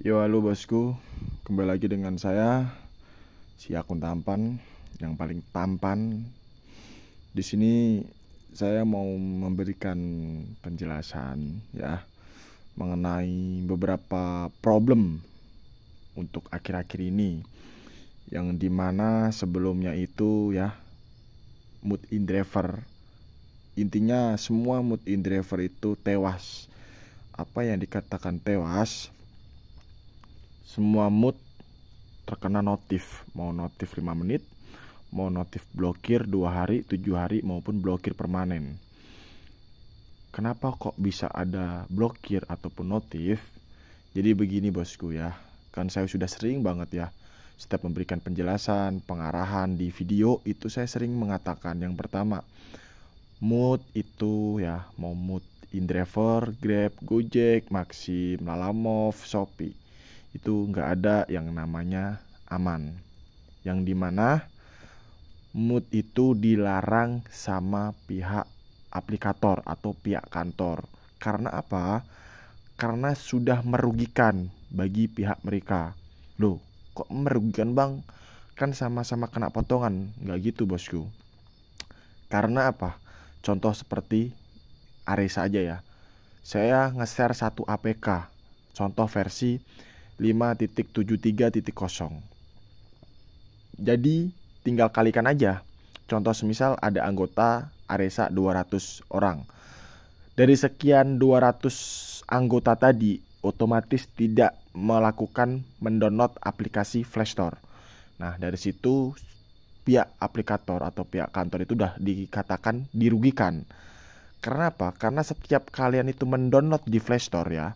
Yo, halo bosku, kembali lagi dengan saya, si akun tampan yang paling tampan. Di sini saya mau memberikan penjelasan ya mengenai beberapa problem untuk akhir-akhir ini, yang dimana sebelumnya itu ya mood in driver. Intinya semua mood in driver itu tewas. Apa yang dikatakan tewas? Semua mood terkena notif, mau notif 5 menit, mau notif blokir 2 hari, 7 hari, maupun blokir permanen. Kenapa kok bisa ada blokir ataupun notif? Jadi begini bosku ya, kan saya sudah sering banget ya, setiap memberikan penjelasan, pengarahan di video itu saya sering mengatakan yang pertama, mood itu ya, mau mood InDriver, Grab, Gojek, Maxim, Lalamove, Shopee, itu nggak ada yang namanya aman, yang dimana mood itu dilarang sama pihak aplikator atau pihak kantor. Karena apa? Karena sudah merugikan bagi pihak mereka. Loh, kok merugikan bang? Kan sama-sama kena potongan. Nggak gitu bosku. Karena apa? Contoh seperti Aresa aja ya. Saya nge-share satu APK, contoh versi 5.73.0. Jadi tinggal kalikan aja. Contoh semisal ada anggota Aresa 200 orang. Dari sekian 200 anggota tadi, otomatis tidak melakukan mendownload aplikasi Flash Store. Nah, dari situ pihak aplikator atau pihak kantor itu udah dikatakan dirugikan. Karena apa? Karena setiap kalian itu mendownload di Flash Store ya,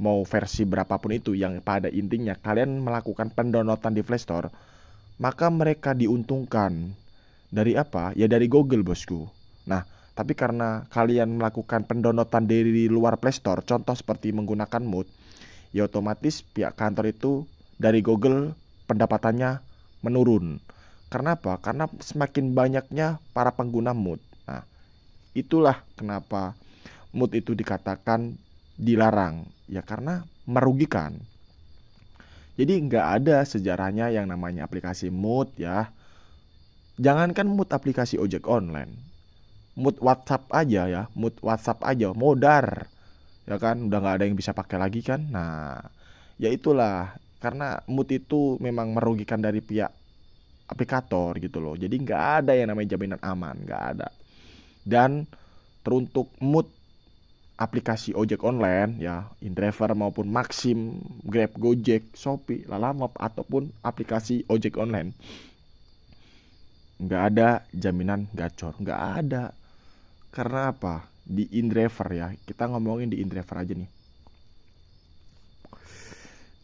mau versi berapapun itu, yang pada intinya kalian melakukan pendownloadan di Flash Store, maka mereka diuntungkan. Dari apa? Ya dari Google bosku. Nah, tapi karena kalian melakukan pendownloadan dari luar Play Store, contoh seperti menggunakan Mood, ya otomatis pihak kantor itu dari Google pendapatannya menurun. Karena apa? Karena semakin banyaknya para pengguna Mood. Nah, itulah kenapa Mood itu dikatakan dilarang. Ya karena merugikan. Jadi nggak ada sejarahnya yang namanya aplikasi Mood ya. Jangankan Mood aplikasi ojek online, Mood WhatsApp aja ya, Mood WhatsApp aja modar, ya kan, udah nggak ada yang bisa pakai lagi kan. Nah, ya itulah karena Mood itu memang merugikan dari pihak aplikator gitu loh. Jadi nggak ada yang namanya jaminan aman, nggak ada. Dan teruntuk Mood aplikasi ojek online ya, InDriver maupun Maxim, Grab, Gojek, Shopee, Lalamove ataupun aplikasi ojek online, nggak ada jaminan gacor, nggak ada. Karena apa? Di InDriver ya, kita ngomongin di InDriver aja nih.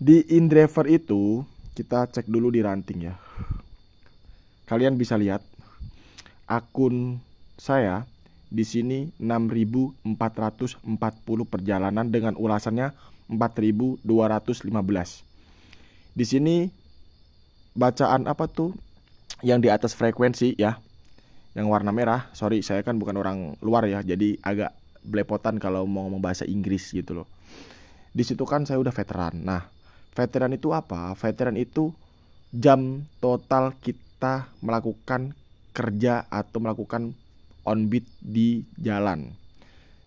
Di InDriver itu kita cek dulu di ranting ya. Kalian bisa lihat akun saya di sini 6.440 perjalanan dengan ulasannya 4.215. Di sini bacaan apa tuh? Yang di atas frekuensi ya, yang warna merah. Sorry, saya kan bukan orang luar ya, jadi agak belepotan kalau mau ngomong bahasa Inggris gitu loh. Di situ kan saya udah veteran. Nah, veteran itu apa? Veteran itu jam total kita melakukan kerja atau melakukan on beat di jalan.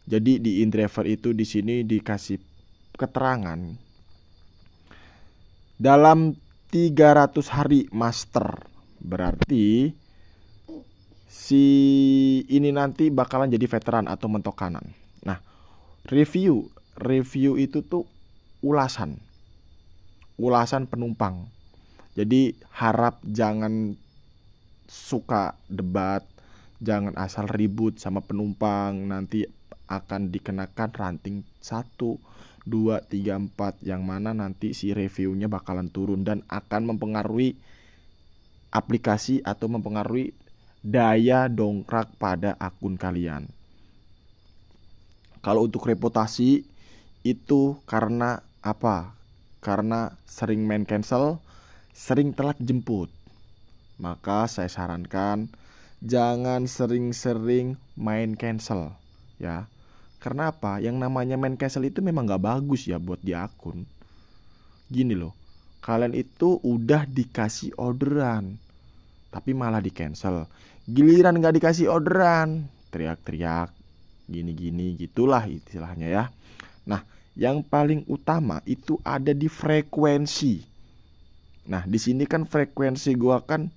Jadi di InDriver itu di sini dikasih keterangan dalam 300 hari master. Berarti si ini nanti bakalan jadi veteran atau mentok kanan. Nah, review itu tuh ulasan penumpang. Jadi harap jangan suka debat, jangan asal ribut sama penumpang, nanti akan dikenakan ranting 1, 2, 3, 4, yang mana nanti si reviewnya bakalan turun dan akan mempengaruhi aplikasi atau mempengaruhi daya dongkrak pada akun kalian. Kalau untuk reputasi itu karena apa? Karena sering main cancel, sering telat jemput. Maka saya sarankan jangan sering-sering main cancel ya. Karena apa? Yang namanya main cancel itu memang gak bagus ya buat di akun. Gini loh, kalian itu udah dikasih orderan tapi malah di cancel. Giliran gak dikasih orderan, teriak-teriak, gini-gini gitulah istilahnya ya. Nah, yang paling utama itu ada di frekuensi. Nah, di sini kan frekuensi gua kan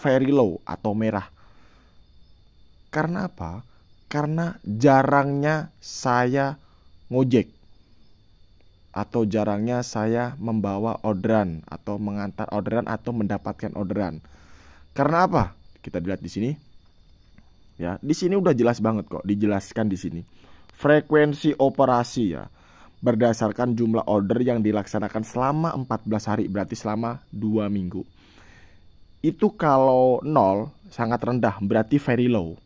very low atau merah. Karena apa? Karena jarangnya saya ngojek atau jarangnya saya membawa orderan atau mengantar orderan atau mendapatkan orderan. Karena apa? Kita lihat di sini. Ya, di sini udah jelas banget kok, dijelaskan di sini. Frekuensi operasi ya, berdasarkan jumlah order yang dilaksanakan selama 14 hari, berarti selama 2 minggu. Itu kalau 0 sangat rendah, berarti very low.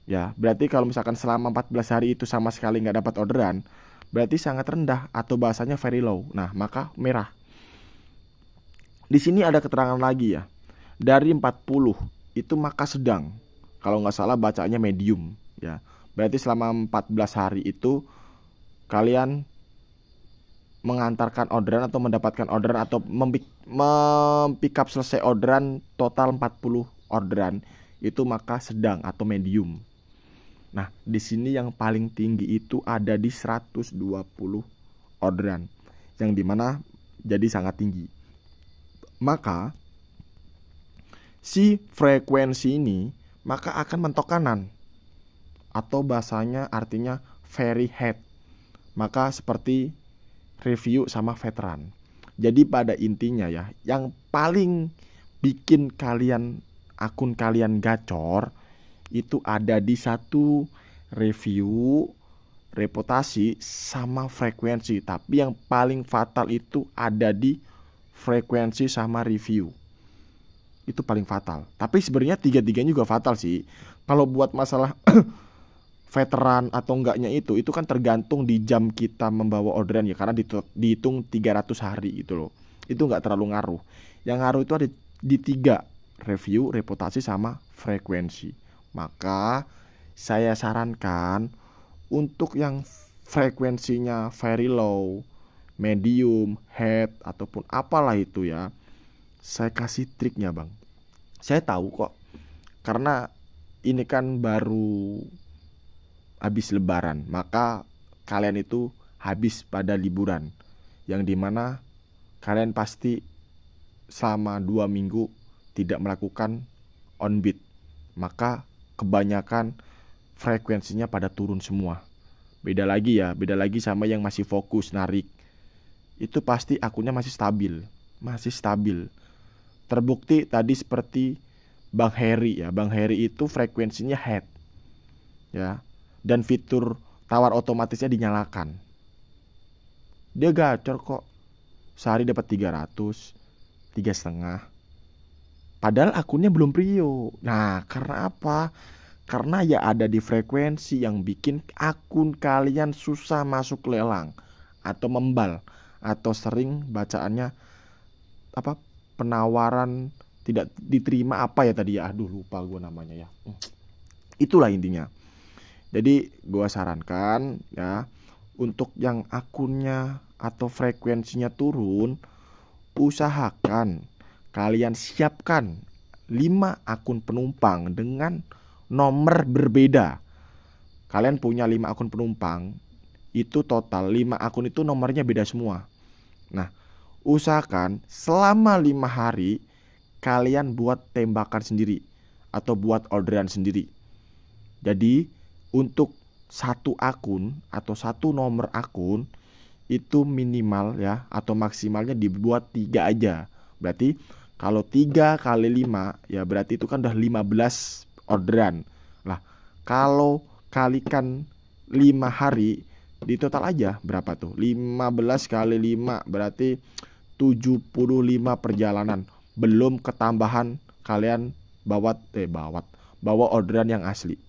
Ya, berarti kalau misalkan selama 14 hari itu sama sekali nggak dapat orderan, berarti sangat rendah atau bahasanya very low. Nah, maka merah. Di sini ada keterangan lagi ya. Dari 40 itu maka sedang. Kalau nggak salah bacanya medium ya. Berarti selama 14 hari itu kalian mengantarkan orderan atau mendapatkan orderan atau mempick up selesai orderan total 40 orderan itu maka sedang atau medium. Nah, di sini yang paling tinggi itu ada di 120 orderan, yang dimana jadi sangat tinggi. Maka si frekuensi ini maka akan mentok kanan, atau bahasanya artinya very head. Maka seperti review sama veteran. Jadi pada intinya ya, yang paling bikin akun kalian gacor itu ada di satu review, reputasi sama frekuensi. Tapi yang paling fatal itu ada di frekuensi sama review. Itu paling fatal. Tapi sebenarnya tiga-tiganya juga fatal sih. Kalau buat masalah veteran atau enggaknya itu kan tergantung di jam kita membawa orderan ya, karena dihitung 300 hari gitu loh. Itu enggak terlalu ngaruh. Yang ngaruh itu ada di 3, review, reputasi sama frekuensi. Maka saya sarankan untuk yang frekuensinya very low, medium, head ataupun apalah itu ya, saya kasih triknya bang. Saya tahu kok, karena ini kan baru habis lebaran, maka kalian itu habis pada liburan, yang dimana kalian pasti selama 2 minggu tidak melakukan on beat. Maka kebanyakan frekuensinya pada turun semua. Beda lagi sama yang masih fokus narik. Itu pasti akunnya masih stabil. Terbukti tadi seperti Bang Heri ya. Bang Heri itu frekuensinya head. Ya. Dan fitur tawar otomatisnya dinyalakan. Dia gacor kok. Sehari dapat 300, 3,5. Padahal akunnya belum prio. Nah, karena apa? Karena ya ada di frekuensi yang bikin akun kalian susah masuk lelang atau membal, atau sering bacaannya apa, penawaran tidak diterima apa ya tadi ya. Aduh lupa gue namanya ya. Itulah intinya. Jadi gue sarankan ya, untuk yang akunnya atau frekuensinya turun, usahakan kalian siapkan 5 akun penumpang dengan nomor berbeda. Kalian punya 5 akun penumpang, itu total 5 akun itu nomornya beda semua. Nah, usahakan selama 5 hari kalian buat tembakan sendiri atau buat orderan sendiri. Jadi untuk satu akun atau satu nomor akun itu minimal ya, atau maksimalnya dibuat 3 aja. Berarti kalau 3 kali 5 ya berarti itu kan udah 15 orderan. Lah, kalau kalikan 5 hari di total aja berapa tuh? 15 kali 5 berarti 75 perjalanan. Belum ketambahan kalian bawa orderan yang asli.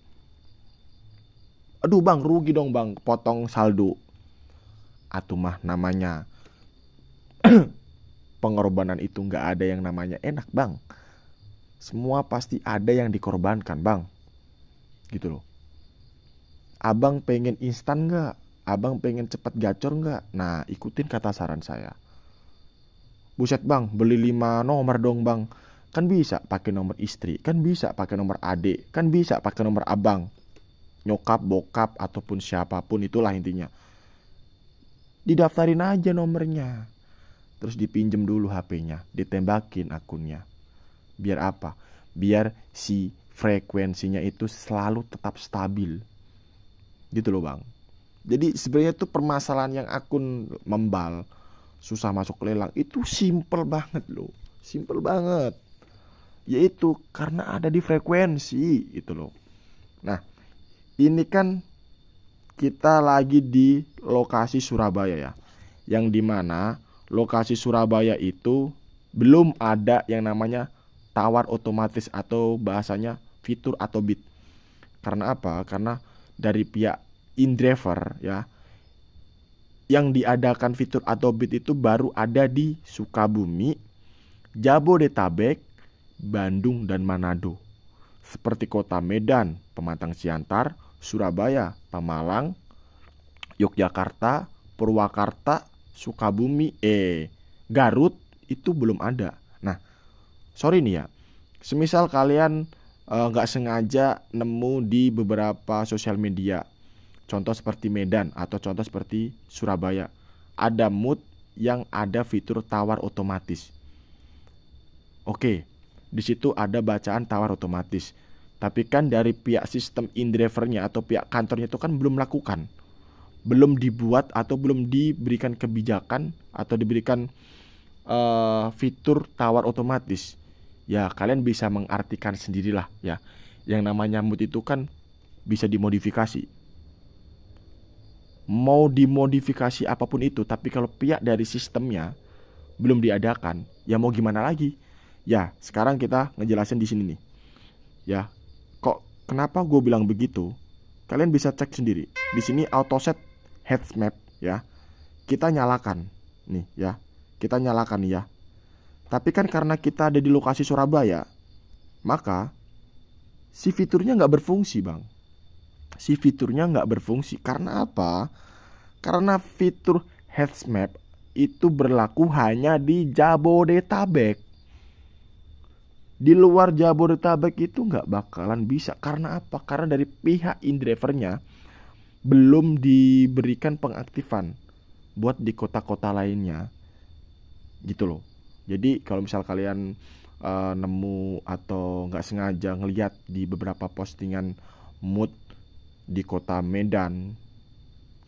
Aduh bang, rugi dong bang, potong saldo. Atuh mah namanya pengorbanan itu gak ada yang namanya enak bang. Semua pasti ada yang dikorbankan bang. Gitu loh. Abang pengen instan gak? abang pengen cepat gacor nggak? Nah, ikutin kata saran saya. Buset bang, beli 5 nomor dong bang. Kan bisa pakai nomor istri, kan bisa pakai nomor adik, kan bisa pakai nomor abang, nyokap, bokap, ataupun siapapun, itulah intinya. Didaftarin aja nomornya, terus dipinjem dulu HP-nya, ditembakin akunnya. Biar apa? Biar si frekuensinya itu selalu tetap stabil. Gitu loh bang. Jadi sebenarnya tuh permasalahan yang akun membal, susah masuk lelang, itu simple banget loh. Simple banget. Yaitu karena ada di frekuensi gitu loh. Nah, ini kan kita lagi di lokasi Surabaya ya. Yang dimana lokasi Surabaya itu belum ada yang namanya tawar otomatis atau bahasanya fitur atau bit. Karena apa? Karena dari pihak InDriver ya, yang diadakan fitur atau bit itu baru ada di Sukabumi, Jabodetabek, Bandung, dan Manado. Seperti kota Medan, Pematang Siantar, Surabaya, Pemalang, Yogyakarta, Purwakarta, Sukabumi, Garut itu belum ada. Nah, sorry nih ya, semisal kalian nggak sengaja nemu di beberapa sosial media, contoh seperti Medan atau contoh seperti Surabaya, ada mood yang ada fitur tawar otomatis. Oke, di situ ada bacaan tawar otomatis. Tapi kan dari pihak sistem InDrivernya atau pihak kantornya itu kan belum melakukan, belum dibuat atau belum diberikan kebijakan atau diberikan fitur tawar otomatis. Ya kalian bisa mengartikan sendirilah ya. Yang namanya mood itu kan bisa dimodifikasi. Mau dimodifikasi apapun itu, tapi kalau pihak dari sistemnya belum diadakan, ya mau gimana lagi? Ya sekarang kita ngejelasin di sini nih. Ya, kok kenapa gue bilang begitu? Kalian bisa cek sendiri. Di sini auto set head map ya. Kita nyalakan nih ya. Kita nyalakan ya. Tapi kan karena kita ada di lokasi Surabaya, maka si fiturnya nggak berfungsi bang. Si fiturnya nggak berfungsi. Karena apa? Karena fitur head map itu berlaku hanya di Jabodetabek. Di luar Jabodetabek itu nggak bakalan bisa. Karena apa? Karena dari pihak InDrivernya belum diberikan pengaktifan buat di kota-kota lainnya. Gitu loh. Jadi kalau misal kalian nemu atau nggak sengaja ngeliat di beberapa postingan mood di kota Medan,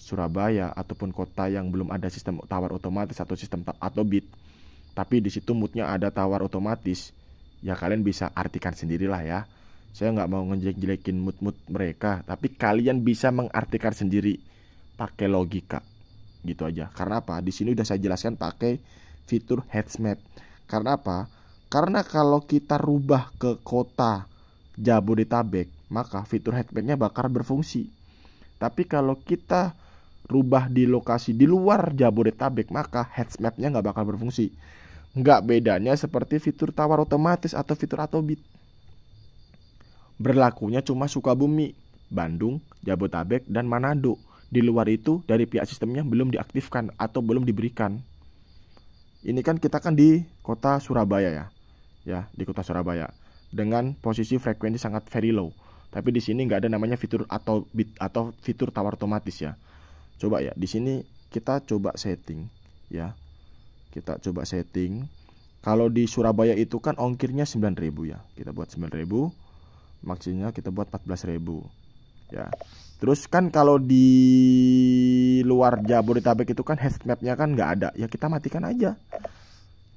Surabaya, ataupun kota yang belum ada sistem tawar otomatis atau sistem atau bit, tapi di situ moodnya ada tawar otomatis, ya kalian bisa artikan sendirilah ya. Saya nggak mau ngejelek-jelekin mood mereka, tapi kalian bisa mengartikan sendiri pakai logika, gitu aja. Karena apa? Di sini udah saya jelaskan pakai fitur head map. Karena apa? Karena kalau kita rubah ke kota Jabodetabek, maka fitur head map-nya bakal berfungsi. Tapi kalau kita rubah di lokasi di luar Jabodetabek, maka head map-nya nggak bakal berfungsi. Nggak bedanya seperti fitur tawar otomatis atau fitur atau bit. Berlakunya cuma Sukabumi, Bandung, Jabodetabek, dan Manado. Di luar itu dari pihak sistemnya belum diaktifkan atau belum diberikan. Ini kan kita kan di kota Surabaya ya. Ya, di kota Surabaya dengan posisi frekuensi sangat very low. Tapi di sini nggak ada namanya fitur atau bit atau fitur tawar otomatis ya. Coba ya, di sini kita coba setting ya. Kita coba setting. Kalau di Surabaya itu kan ongkirnya 9.000 ya. Kita buat 9.000. Maksimalnya kita buat 14.000 ya. Terus kan kalau di luar Jabodetabek itu kan head map-nya kan nggak ada. Ya kita matikan aja.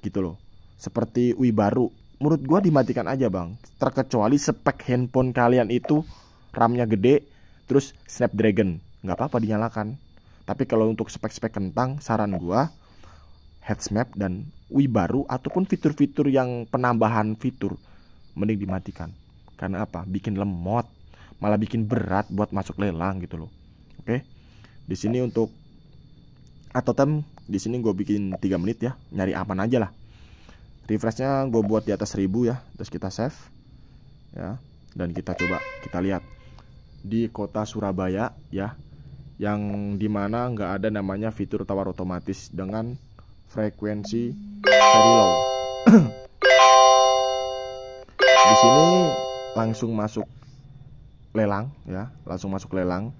Gitu loh. Seperti UI baru. Menurut gua dimatikan aja bang. Terkecuali spek handphone kalian itu RAM-nya gede, terus Snapdragon, nggak apa-apa dinyalakan. Tapi kalau untuk spek-spek kentang, saran gua head map dan UI baru ataupun fitur-fitur yang penambahan fitur mending dimatikan. Karena apa? Bikin lemot, malah bikin berat buat masuk lelang gitu loh. Oke. Di sini untuk AutoTime di sini gue bikin 3 menit ya, nyari aman aja lah. Refreshnya gue buat di atas 1000 ya. Terus kita save ya. Dan kita coba kita lihat di kota Surabaya ya, yang dimana nggak ada namanya fitur tawar otomatis dengan frekuensi very low. Di sini langsung masuk lelang ya, langsung masuk lelang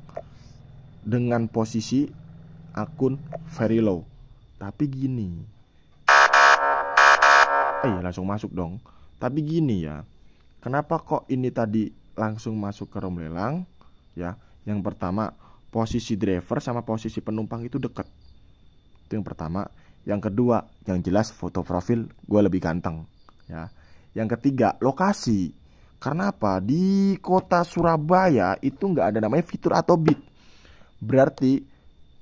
dengan posisi akun very low. Tapi gini, langsung masuk dong. Tapi gini ya, kenapa kok ini tadi langsung masuk ke ROM lelang ya? Yang pertama, posisi driver sama posisi penumpang itu deket. Itu yang pertama. Yang kedua, yang jelas foto profil gue lebih ganteng ya. Yang ketiga, lokasi. Karena apa? Di kota Surabaya itu nggak ada namanya fitur atau bit. Berarti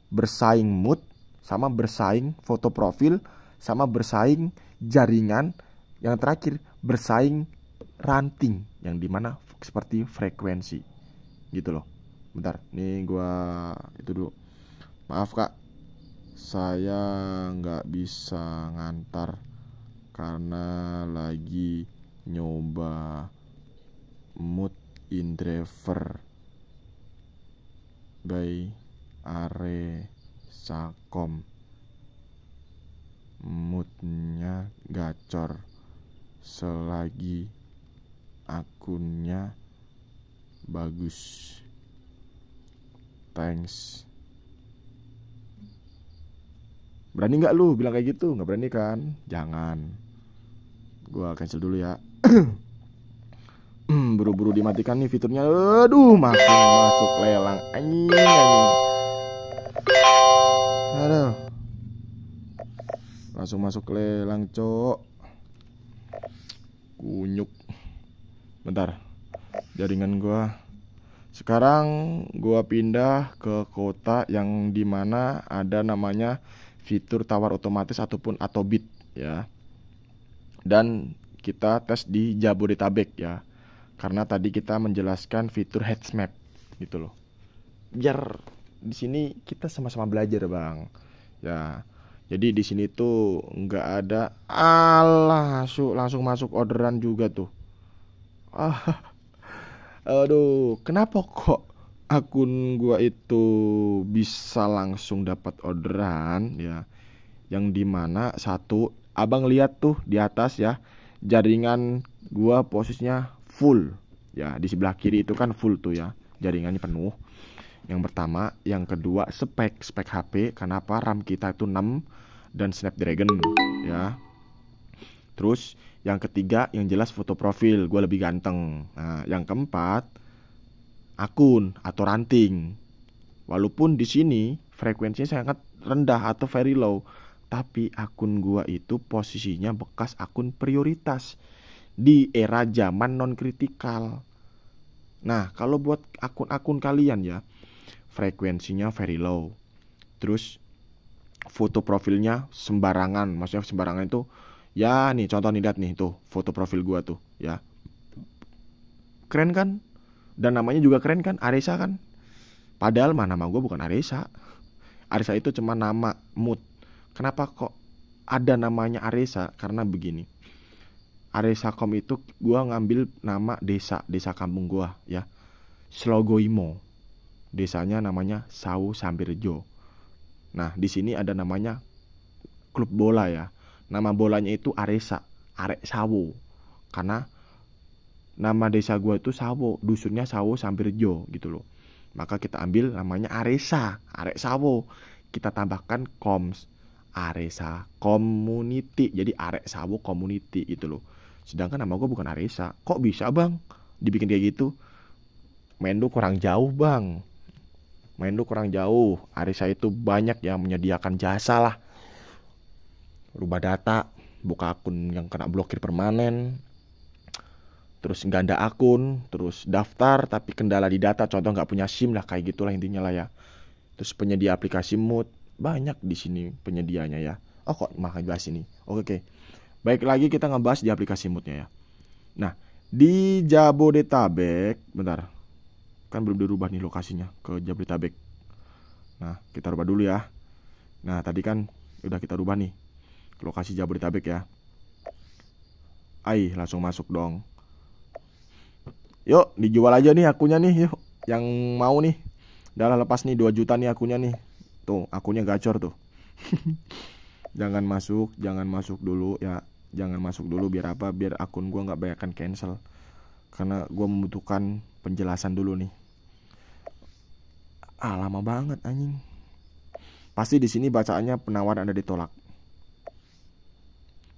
bersaing mood sama bersaing foto profil sama bersaing jaringan. Yang terakhir bersaing ranting, yang dimana seperti frekuensi gitu loh. Bentar, nih gua itu dulu. Maaf kak, saya nggak bisa ngantar karena lagi nyoba mood in driver by Aresakom. Moodnya gacor selagi akunnya bagus. Thanks. Berani nggak lu bilang kayak gitu? Nggak berani kan? Jangan. Gua cancel dulu ya. Buru-buru dimatikan nih fiturnya. Aduh, masuk lelang. Anjing. Aduh. Langsung masuk lelang, cok. Kunyuk. Bentar, jaringan gua. Sekarang gua pindah ke kota yang dimana ada namanya fitur tawar otomatis ataupun atobit ya. Dan kita tes di Jabodetabek ya. Karena tadi kita menjelaskan fitur heat map gitu loh. Biar di sini kita sama-sama belajar, Bang. Ya. Jadi di sini tuh nggak ada langsung masuk orderan juga tuh. Aduh, kenapa kok akun gua itu bisa langsung dapat orderan ya? Yang dimana satu, abang lihat tuh di atas ya, jaringan gua posisinya full ya. Di sebelah kiri itu kan full tuh ya, jaringannya penuh. Yang pertama, yang kedua spek HP. Kenapa? RAM kita itu 6 dan Snapdragon ya. Terus yang ketiga, yang jelas foto profil gue lebih ganteng. Nah, yang keempat, akun atau ranting. Walaupun di sini frekuensinya sangat rendah atau very low, tapi akun gue itu posisinya bekas akun prioritas di era zaman non kritikal. Nah, kalau buat akun-akun kalian ya, frekuensinya very low. Terus foto profilnya sembarangan. Maksudnya sembarangan itu ya nih, contoh nih, lihat nih tuh foto profil gua tuh ya. Keren kan? Dan namanya juga keren kan, Aresa kan? Padahal mah nama gua bukan Aresa. Aresa itu cuma nama mood. Kenapa kok ada namanya Aresa? Karena begini. Aresakom itu gua ngambil nama desa kampung gua ya. Slogoimo. Desanya namanya Sawu Sambirjo. Nah, di sini ada namanya klub bola ya. Nama bolanya itu Aresa, Arek Sawo. Karena nama desa gua itu Sawo, dusunnya Sawo Sambirjo gitu loh. Maka kita ambil namanya Aresa, Arek Sawo. Kita tambahkan Koms, Aresa Community. Jadi Arek Sawo Community gitu loh. Sedangkan nama gua bukan Aresa. Kok bisa, Bang, dibikin kayak gitu? Mendu kurang jauh, Bang. Mendu kurang jauh. Aresa itu banyak yang menyediakan jasa lah. Rubah data, buka akun yang kena blokir permanen, terus ganda akun, terus daftar tapi kendala di data, contoh nggak punya SIM lah, kayak gitulah intinya lah ya. Terus penyedia aplikasi mood, banyak di sini penyedianya ya. Oh kok malah bahas ini. Oke. Baik, lagi kita ngebahas di aplikasi moodnya ya. Nah, di Jabodetabek, bentar. Kan belum dirubah nih lokasinya ke Jabodetabek. Nah, kita rubah dulu ya. Nah, tadi kan udah kita rubah nih lokasi Jabodetabek ya. Langsung masuk dong. Yuk, dijual aja nih akunnya nih, yuk. Yang mau nih. Udah lah, lepas nih 2 juta nih akunnya nih. Tuh akunnya gacor tuh. Jangan masuk dulu ya. Jangan masuk dulu, biar apa? Biar akun gua nggak banyakan cancel. Karena gua membutuhkan penjelasan dulu nih. Lama banget anjing. Pasti di sini bacaannya penawaran Anda ditolak.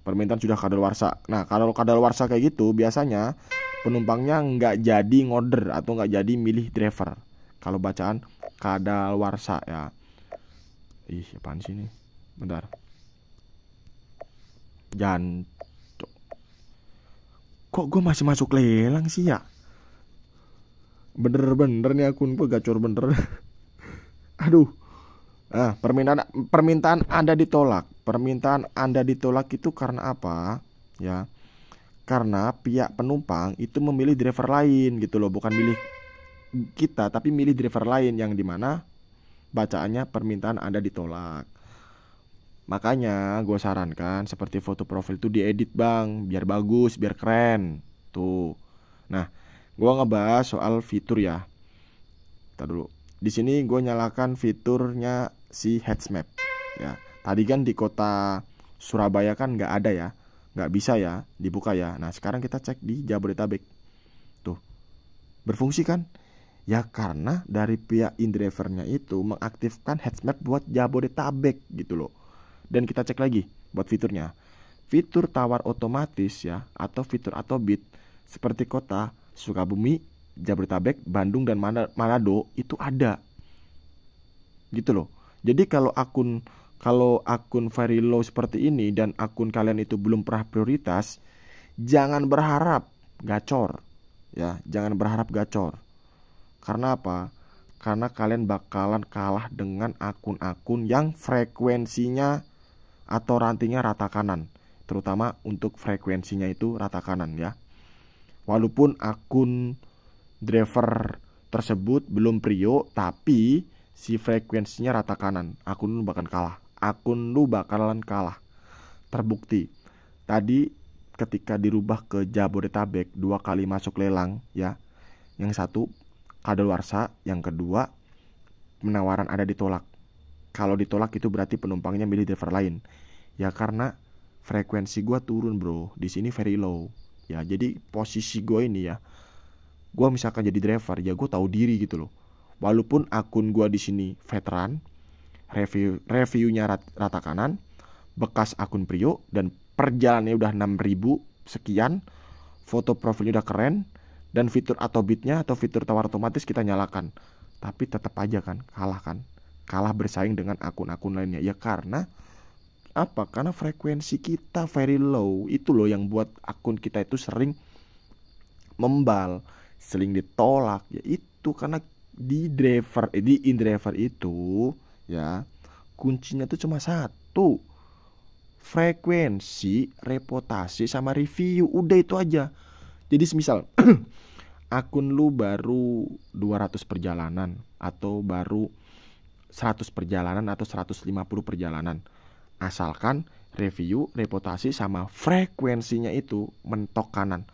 Permintaan sudah kadaluarsa. Nah, kalau kadaluarsa kayak gitu biasanya penumpangnya nggak jadi ngorder atau nggak jadi milih driver. Kalau bacaan kadaluarsa ya. Ih, apaan sih ini? Bentar. Jancok. Kok gue masih masuk lelang sih ya? Bener-bener nih akun gue gacor bener. Aduh. Permintaan Anda ditolak. Permintaan Anda ditolak itu karena apa? Ya. Karena pihak penumpang itu memilih driver lain gitu loh, bukan milih kita tapi milih driver lain, yang dimana bacaannya permintaan Anda ditolak. Makanya gue sarankan seperti foto profil tuh diedit bang, biar bagus, biar keren. Tuh. Nah, gue ngebahas soal fitur ya. Ntar dulu. Di sini gue nyalakan fiturnya si Headsmap. Ya. Tadi kan di kota Surabaya kan nggak ada ya, nggak bisa ya dibuka ya. Nah sekarang kita cek di Jabodetabek. Tuh, berfungsi kan? Ya karena dari pihak InDrivernya itu mengaktifkan Headsmap buat Jabodetabek gitu loh. Dan kita cek lagi buat fiturnya. Fitur tawar otomatis ya, atau fitur Autobit seperti kota Sukabumi, Jabodetabek, Bandung dan Manado itu ada. Gitu loh. Jadi kalau akun very low seperti ini dan akun kalian itu belum pernah prioritas, jangan berharap gacor. Ya, jangan berharap gacor. Karena apa? Karena kalian bakalan kalah dengan akun-akun yang frekuensinya atau rantingnya rata kanan. Terutama untuk frekuensinya itu rata kanan ya. Walaupun akun driver tersebut belum prio, tapi si frekuensinya rata kanan, akun lu bakalan kalah. Akun lu bakalan kalah. Terbukti. Tadi ketika dirubah ke Jabodetabek 2 kali masuk lelang ya. Yang satu kadaluarsa, yang kedua penawaran ada ditolak. Kalau ditolak itu berarti penumpangnya milih driver lain. Ya karena frekuensi gua turun, bro. Di sini very low. Ya, jadi posisi gua ini ya, gua misalkan jadi driver, ya gua tahu diri gitu loh. Walaupun akun gua di sini veteran, reviewnya rata kanan, bekas akun prio dan perjalanannya udah 6.000 sekian, foto profilnya udah keren, dan fitur Autobitnya atau fitur tawar otomatis kita nyalakan. Tapi tetap aja kan kalah kan. Kalah bersaing dengan akun-akun lainnya. Ya karena apa? Karena frekuensi kita very low. Itu loh yang buat akun kita itu sering membal, sering ditolak. Ya itu karena di InDriver itu ya kuncinya tuh cuma satu. Frekuensi, reputasi sama review. Udah itu aja. Jadi semisal akun lu baru 200 perjalanan atau baru 100 perjalanan atau 150 perjalanan, asalkan review, reputasi sama frekuensinya itu mentok kanan,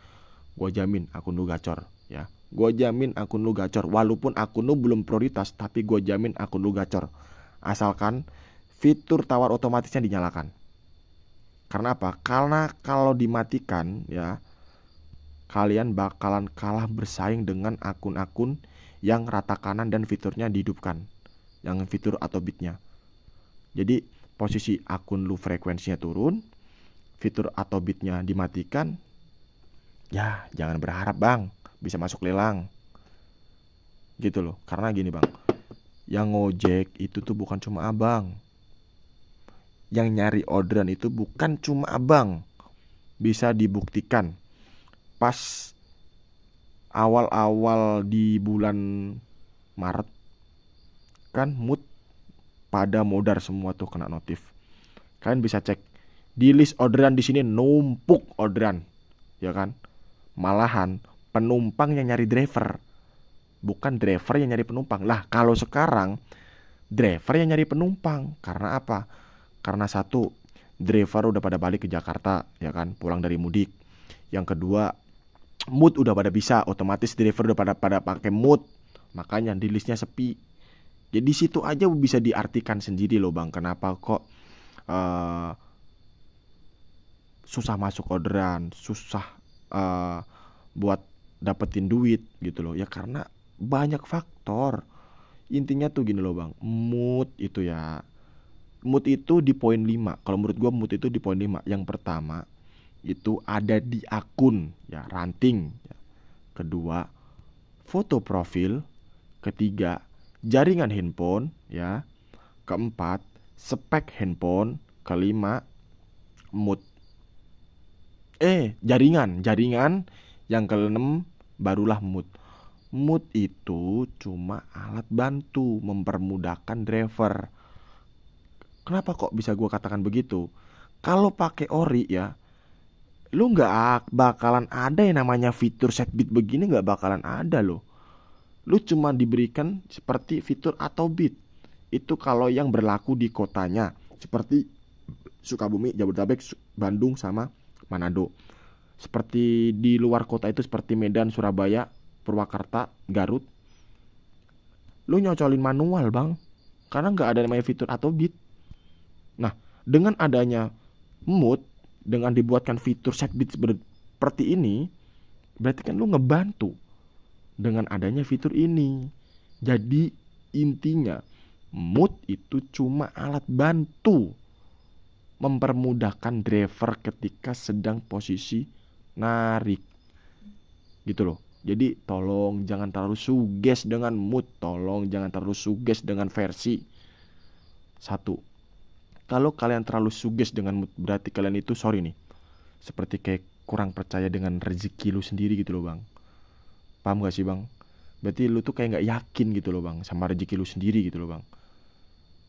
gue jamin akun lu gacor ya. Gue jamin akun lu gacor. Walaupun akun lu belum prioritas, tapi gue jamin akun lu gacor. Asalkan fitur tawar otomatisnya dinyalakan. Karena apa? Karena kalau dimatikan ya, kalian bakalan kalah bersaing dengan akun-akun yang rata kanan dan fiturnya dihidupkan, yang fitur Autobitnya. Jadi posisi akun lu frekuensinya turun, fitur Autobitnya dimatikan, ya jangan berharap bang bisa masuk lelang. Gitu loh. Karena gini bang, yang ngojek itu tuh bukan cuma abang. Yang nyari orderan itu bukan cuma abang. Bisa dibuktikan. Pas awal-awal di bulan Maret kan mood pada modar semua tuh kena notif. Kalian bisa cek di list orderan di sini numpuk orderan, ya kan? Malahan penumpang yang nyari driver, bukan driver yang nyari penumpang. Lah kalau sekarang driver yang nyari penumpang. Karena apa? Karena satu, driver udah pada balik ke Jakarta, ya kan? Pulang dari mudik. Yang kedua, mood udah pada bisa, otomatis driver udah pada pakai mood. Makanya di listnya sepi. Jadi situ aja bisa diartikan sendiri loh bang, kenapa kok eh, susah masuk orderan, susah eh, buat dapetin duit gitu loh. Ya karena banyak faktor. Intinya tuh gini loh bang, mood itu ya. Mood itu di poin 5. Kalau menurut gua mood itu di poin 5. Yang pertama itu ada di akun ya, ranting ya. Kedua, foto profil. Ketiga, jaringan handphone ya. Keempat, spek handphone. Kelima, mood jaringan. Yang keenam barulah mood. Mood itu cuma alat bantu mempermudahkan driver. Kenapa kok bisa gue katakan begitu? Kalau pakai ori ya, lu nggak bakalan ada yang namanya fitur set beat begini, nggak bakalan ada loh. Lu cuma diberikan seperti fitur atau beat. Itu kalau yang berlaku di kotanya, seperti Sukabumi, Jabodetabek, Bandung sama Manado. Seperti di luar kota itu seperti Medan, Surabaya, Purwakarta, Garut, lu nyocolin manual bang, karena nggak ada namanya fitur atau beat. Nah, dengan adanya mood, dengan dibuatkan fitur set beat seperti ini, berarti kan lu ngebantu dengan adanya fitur ini. Jadi intinya mood itu cuma alat bantu mempermudahkan driver ketika sedang posisi narik gitu loh. Jadi tolong jangan terlalu suges dengan mood, tolong jangan terlalu suges dengan versi. Satu, kalau kalian terlalu suges dengan mood, berarti kalian itu sorry nih, seperti kayak kurang percaya dengan rezeki lu sendiri gitu loh bang. Paham gak sih bang? Berarti lu tuh kayak gak yakin gitu loh bang sama rezeki lu sendiri gitu loh bang.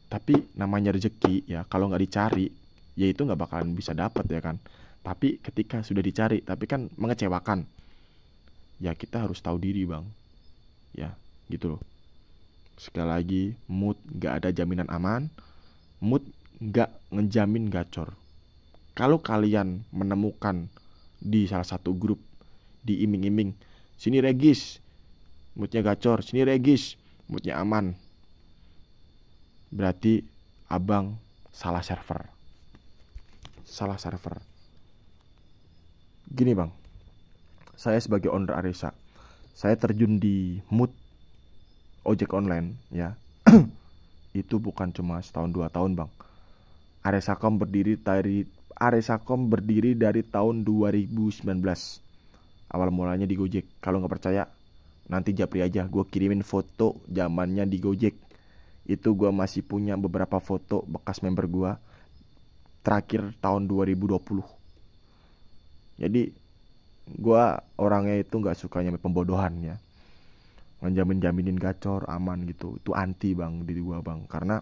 Tapi namanya rezeki ya, kalau gak dicari ya itu gak bakalan bisa dapat ya kan. Tapi ketika sudah dicari tapi kan mengecewakan, ya kita harus tahu diri bang. Ya gitu loh. Sekali lagi, mood gak ada jaminan aman, mood gak ngejamin gacor. Kalau kalian menemukan di salah satu grup diiming-iming, sini Regis moodnya gacor, sini Regis moodnya aman, berarti abang salah server. Salah server. Gini bang, saya sebagai owner Aresa, saya terjun di mood ojek online ya. Itu bukan cuma setahun 2 tahun bang. Aresacom berdiri dari tahun 2019. Awal mulanya di Gojek. Kalau nggak percaya, nanti japri aja, gue kirimin foto zamannya di Gojek. Itu gue masih punya beberapa foto bekas member gue terakhir tahun 2020. Jadi gue orangnya itu nggak sukanya pembodohan ya, ngejamin-jaminin gacor aman gitu. Itu anti bang diri gue bang, karena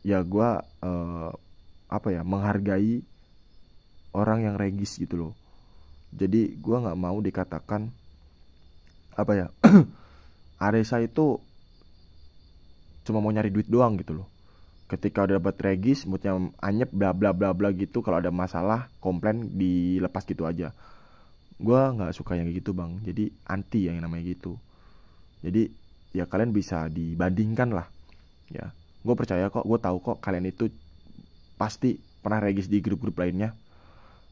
ya gue menghargai orang yang regis gitu loh. Jadi gue nggak mau dikatakan Aresa itu cuma mau nyari duit doang gitu loh. Ketika udah dapat regis, moodnya anyep bla bla bla bla gitu, kalau ada masalah komplain dilepas gitu aja. Gue nggak suka yang gitu bang. Jadi anti yang namanya gitu. Jadi ya kalian bisa dibandingkan lah ya. Gue percaya kok, gue tahu kok kalian itu pasti pernah regis di grup-grup lainnya,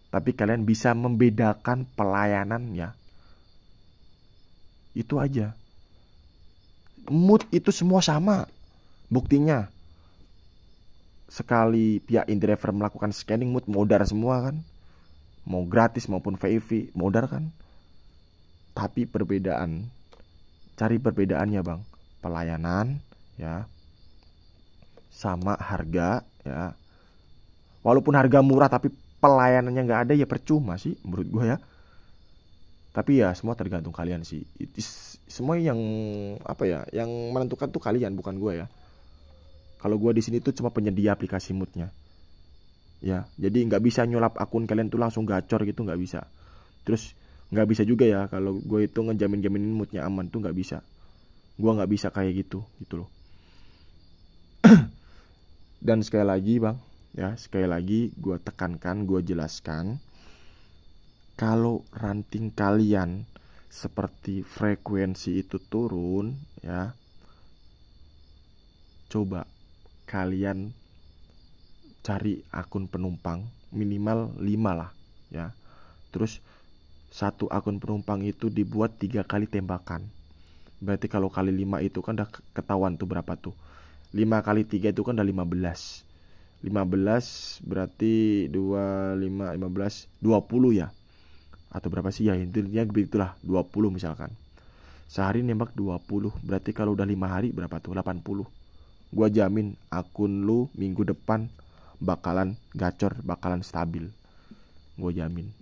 tapi kalian bisa membedakan pelayanan ya. Itu aja. Mood itu semua sama. Buktinya sekali pihak InDriver melakukan scanning, mood modar semua kan. Mau gratis maupun VIP modar kan. Tapi perbedaan, cari perbedaannya bang. Pelayanan ya, sama harga ya. Walaupun harga murah tapi pelayanannya nggak ada ya percuma sih menurut gue ya. Tapi ya semua tergantung kalian sih. Semua yang yang menentukan tuh kalian, bukan gue ya. Kalau gue di sini tuh cuma penyedia aplikasi moodnya. Ya, jadi nggak bisa nyulap akun kalian tuh langsung gacor gitu, nggak bisa. Terus nggak bisa juga ya kalau gue itu ngejamin-jaminin moodnya aman tuh nggak bisa. Gue nggak bisa kayak gitu loh. Dan sekali lagi bang, ya sekali lagi gue tekankan, gue jelaskan, kalau ranting kalian seperti frekuensi itu turun ya, coba kalian cari akun penumpang minimal 5 lah ya. Terus satu akun penumpang itu dibuat 3 kali tembakan. Berarti kalau kali 5 itu kan udah ketahuan tuh berapa tuh. 5 kali 3 itu kan udah 15. 15 berarti 25 15 20 ya. Atau berapa sih ya, intinya begitulah, 20 misalkan. Sehari nembak 20, berarti kalau udah 5 hari berapa tuh? 80. Gua jamin akun lu minggu depan bakalan gacor, bakalan stabil. Gua jamin.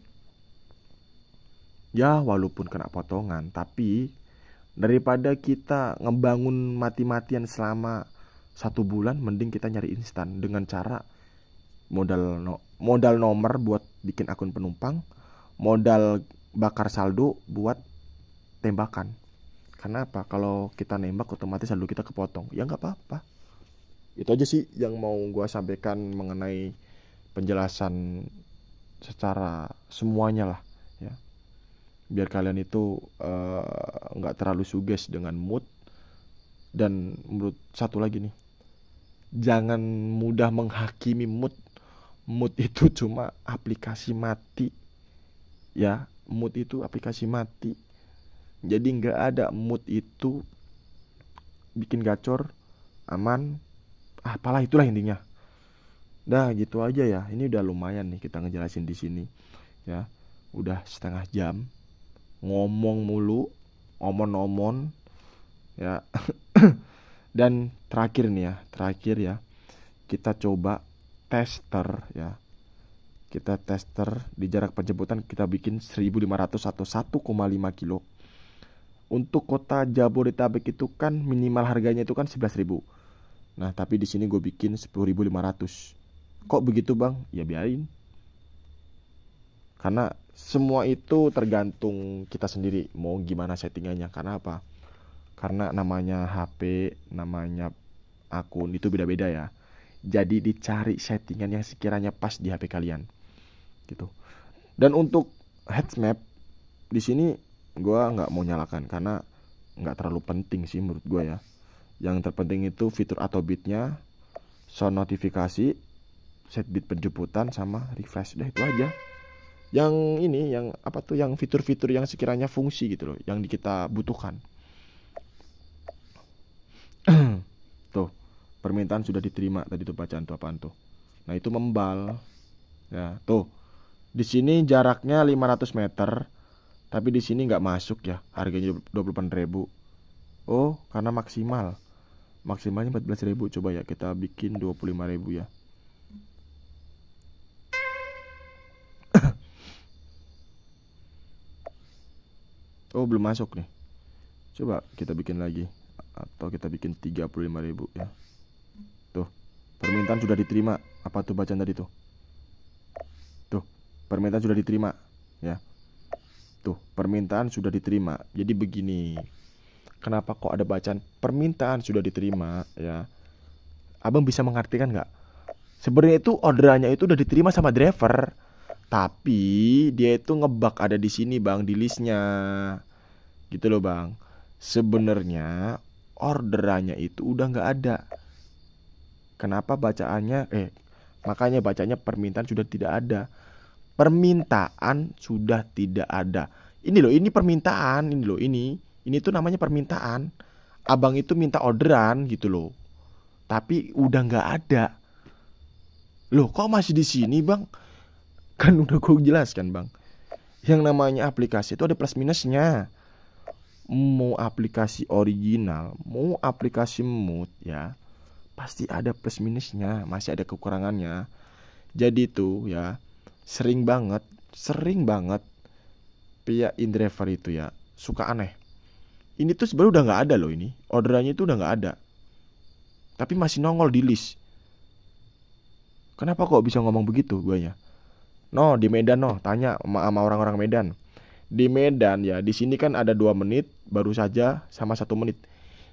Ya walaupun kena potongan, tapi daripada kita ngebangun mati-matian selama 1 bulan, mending kita nyari instan dengan cara modal nomor buat bikin akun penumpang, modal bakar saldo buat tembakan. Karena apa? Kalau kita nembak otomatis saldo kita kepotong. Ya nggak apa-apa. Itu aja sih yang mau gue sampaikan mengenai penjelasan secara semuanya lah ya. Biar kalian itu nggak terlalu suges dengan mood. Dan menurut satu lagi nih, jangan mudah menghakimi mood. Mood itu cuma aplikasi mati ya. Mood itu aplikasi mati. Jadi nggak ada mood itu bikin gacor, aman, apalah itulah intinya. Dah gitu aja ya. Ini udah lumayan nih kita ngejelasin di sini ya. Udah setengah jam ngomong mulu, omon-omon ya. Dan terakhir ya, kita coba tester ya. Kita tester di jarak penjemputan kita bikin 1.500 atau 1,5 kilo. Untuk kota Jabodetabek itu kan minimal harganya itu kan 11.000. Nah, tapi di sini gue bikin 10.500. Kok begitu, Bang? Ya biarin. Karena semua itu tergantung kita sendiri mau gimana settingannya. Karena apa? Karena namanya HP, namanya akun itu beda-beda ya. Jadi dicari settingan yang sekiranya pas di HP kalian. Gitu. Dan untuk head map di sini gue nggak mau nyalakan karena nggak terlalu penting sih menurut gue ya. Yang terpenting itu fitur auto beatnya, sound notifikasi, set beat penjemputan sama refresh. Udah itu aja. Yang ini, yang apa tuh, yang fitur-fitur yang sekiranya fungsi gitu loh, yang kita butuhkan. Tuh, permintaan sudah diterima tadi tuh, bacaan tuh apaan tuh. Nah, itu membal. Ya, tuh. Di sini jaraknya 500 meter. Tapi di sini nggak masuk ya. Harganya 28.000. Oh, karena maksimal. Maksimalnya 14.000. Coba ya kita bikin 25.000 ya. Oh, belum masuk nih. Coba kita bikin lagi. Atau kita bikin 35.000 ya. Tuh, permintaan sudah diterima. Apa tuh bacaan tadi tuh? Tuh, permintaan sudah diterima ya. Tuh, permintaan sudah diterima. Jadi begini, kenapa kok ada bacaan permintaan sudah diterima ya? Abang bisa mengartikan nggak? Sebenarnya itu orderannya itu udah diterima sama driver, tapi dia itu ngebug ada di sini bang, di listnya, gitu loh bang. Sebenarnya orderannya itu udah nggak ada. Kenapa bacaannya? Makanya bacanya permintaan sudah tidak ada. Permintaan sudah tidak ada. Ini loh, ini permintaan, ini loh, ini tuh namanya permintaan. Abang itu minta orderan gitu loh. Tapi udah nggak ada. Loh, kok masih di sini, Bang? Kan udah gue jelaskan, Bang. Yang namanya aplikasi itu ada plus minusnya. Mau aplikasi original, mau aplikasi mood ya, pasti ada plus minusnya, masih ada kekurangannya. Jadi tuh ya, sering banget pihak InDriver itu ya suka aneh. Ini tuh sebenarnya udah nggak ada loh, ini orderannya itu udah nggak ada, tapi masih nongol di list. Kenapa kok bisa ngomong begitu guanya? No, di Medan no, tanya sama orang-orang Medan. Di Medan ya, di sini kan ada 2 menit baru saja sama 1 menit.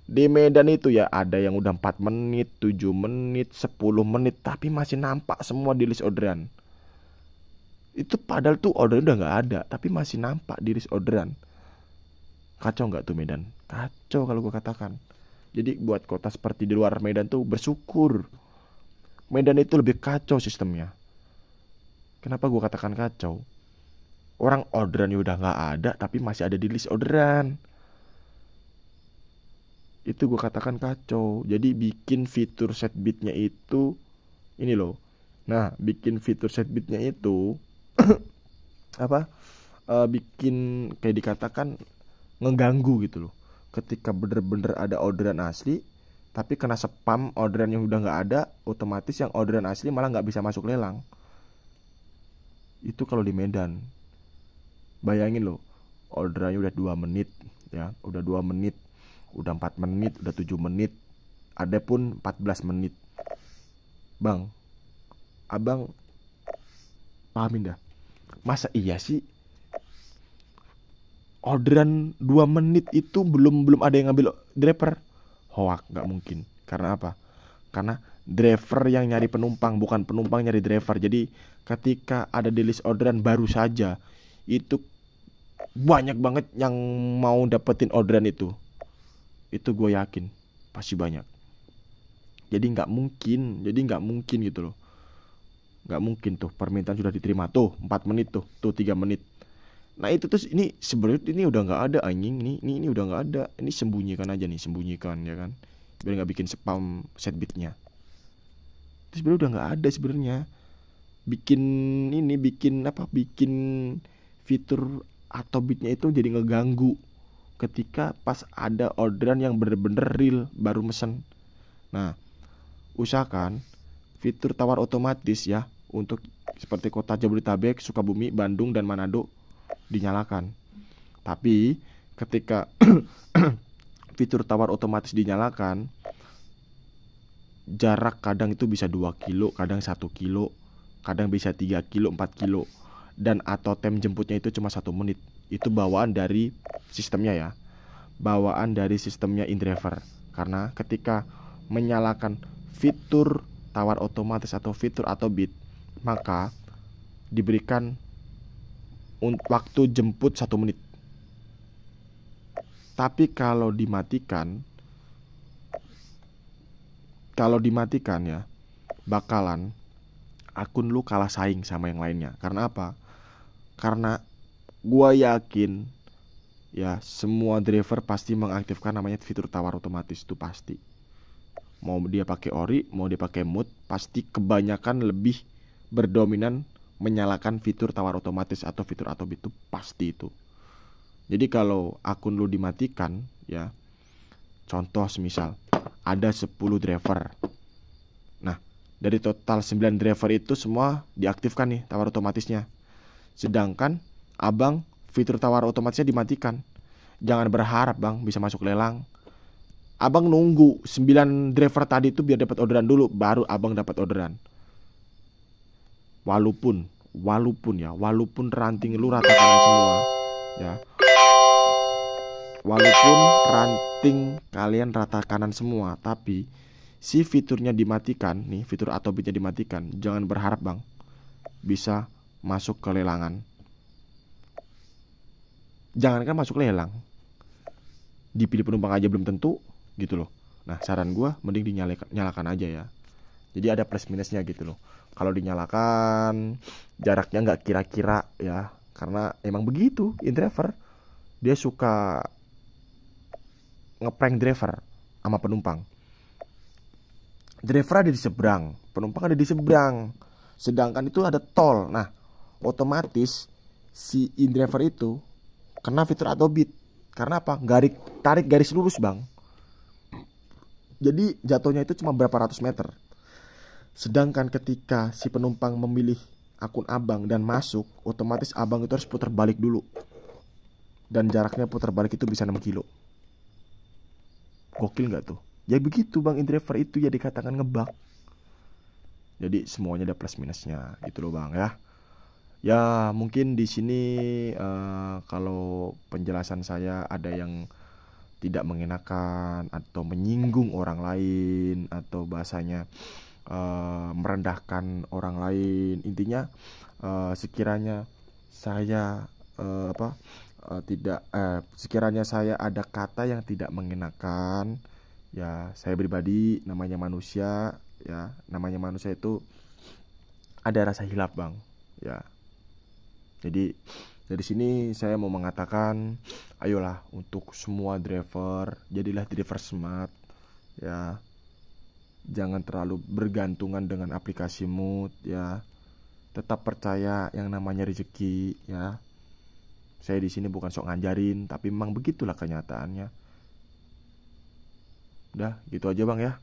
Di Medan itu ya ada yang udah 4 menit, 7 menit, 10 menit, tapi masih nampak semua di list orderan. Itu padahal tuh orderan udah nggak ada, tapi masih nampak di list orderan. Kacau nggak tuh Medan? Kacau kalau gue katakan. Jadi buat kota seperti di luar Medan tuh bersyukur. Medan itu lebih kacau sistemnya. Kenapa gue katakan kacau? Orang orderan udah nggak ada, tapi masih ada di list orderan. Itu gue katakan kacau. Jadi bikin fitur set bitnya itu ini loh. Nah, bikin fitur set bitnya itu apa? Bikin kayak dikatakan ngeganggu gitu loh. Ketika bener-bener ada orderan asli, tapi kena spam orderan yang udah nggak ada, otomatis yang orderan asli malah nggak bisa masuk lelang. Itu kalau di Medan. Bayangin loh, orderannya udah 2 menit ya, udah 2 menit, udah 4 menit, udah 7 menit, ada pun 14 menit. Bang, abang pahamin dah. Masa iya sih orderan 2 menit itu belum ada yang ngambil driver? Hoak, nggak mungkin. Karena apa? Karena driver yang nyari penumpang, bukan penumpang nyari driver. Jadi ketika ada di list orderan baru saja, itu banyak banget yang mau dapetin orderan itu. Itu gue yakin pasti banyak. Jadi nggak mungkin gitu loh. Nggak mungkin tuh permintaan sudah diterima tuh 4 menit tuh 3 menit. Nah itu terus ini sebenarnya ini udah nggak ada anjing, ini udah nggak ada, ini sembunyikan aja nih, sembunyikan ya kan, biar nggak bikin spam set bitnya. Terus sebenarnya udah nggak ada sebenarnya, bikin ini bikin fitur atau bitnya itu jadi ngeganggu ketika pas ada orderan yang bener-bener real baru mesen. Nah usahakan fitur tawar otomatis ya untuk seperti kota Jabodetabek, Sukabumi, Bandung dan Manado dinyalakan. Tapi ketika fitur tawar otomatis dinyalakan, jarak kadang itu bisa 2 kilo, kadang 1 kilo, kadang bisa 3 kilo, 4 kilo. Dan atau time jemputnya itu cuma 1 menit. Itu bawaan dari sistemnya ya. Bawaan dari sistemnya InDriver. Karena ketika menyalakan fitur tawar otomatis atau fitur atau bit, maka diberikan waktu jemput 1 menit. Tapi kalau dimatikan ya, bakalan akun lu kalah saing sama yang lainnya. Karena apa? Karena gua yakin ya semua driver pasti mengaktifkan namanya fitur tawar otomatis, itu pasti. Mau dia pakai ori, mau dia pakai mood, pasti kebanyakan lebih berdominan menyalakan fitur tawar otomatis atau fitur atau itu pasti itu. Jadi kalau akun lu dimatikan ya, contoh semisal ada 10 driver. Nah, dari total 9 driver itu semua diaktifkan nih tawar otomatisnya. Sedangkan abang fitur tawar otomatisnya dimatikan. Jangan berharap bang bisa masuk lelang. Abang nunggu 9 driver tadi itu biar dapat orderan dulu, baru abang dapat orderan. Walaupun ranting lu rata kanan semua ya. Walaupun ranting kalian rata kanan semua, tapi si fiturnya dimatikan nih, fitur atau bitnya dimatikan, jangan berharap bang bisa masuk ke lelangan. Jangankan masuk lelang, dipilih penumpang aja belum tentu gitu loh. Nah saran gue mending dinyalakan aja ya. Jadi ada plus minusnya gitu loh. Kalau dinyalakan jaraknya nggak kira-kira ya, karena emang begitu InDriver, dia suka ngeprank driver sama penumpang. Driver ada di seberang, penumpang ada di seberang, sedangkan itu ada tol. Nah otomatis si InDriver itu kena fitur atau bit. Karena apa? Tarik garis lurus bang. Jadi jatuhnya itu cuma berapa ratus meter. Sedangkan ketika si penumpang memilih akun abang dan masuk, otomatis abang itu harus putar balik dulu. Dan jaraknya putar balik itu bisa 6 kilo. Gokil gak tuh? Ya begitu bang, InDriver itu ya dikatakan ngebug. Jadi semuanya ada plus minusnya gitu loh bang ya. Ya mungkin di sini kalau penjelasan saya ada yang tidak mengenakan atau menyinggung orang lain atau bahasanya merendahkan orang lain. Intinya sekiranya saya sekiranya saya ada kata yang tidak mengenakan, Ya, saya pribadi namanya manusia, ya, namanya manusia itu ada rasa hilaf, Bang. Ya. Jadi dari sini saya mau mengatakan, ayolah untuk semua driver, jadilah driver smart, ya. Jangan terlalu bergantungan dengan aplikasi mood, ya. Tetap percaya yang namanya rezeki, ya. Saya di sini bukan sok ngajarin, tapi memang begitulah kenyataannya. Udah, gitu aja, Bang, ya.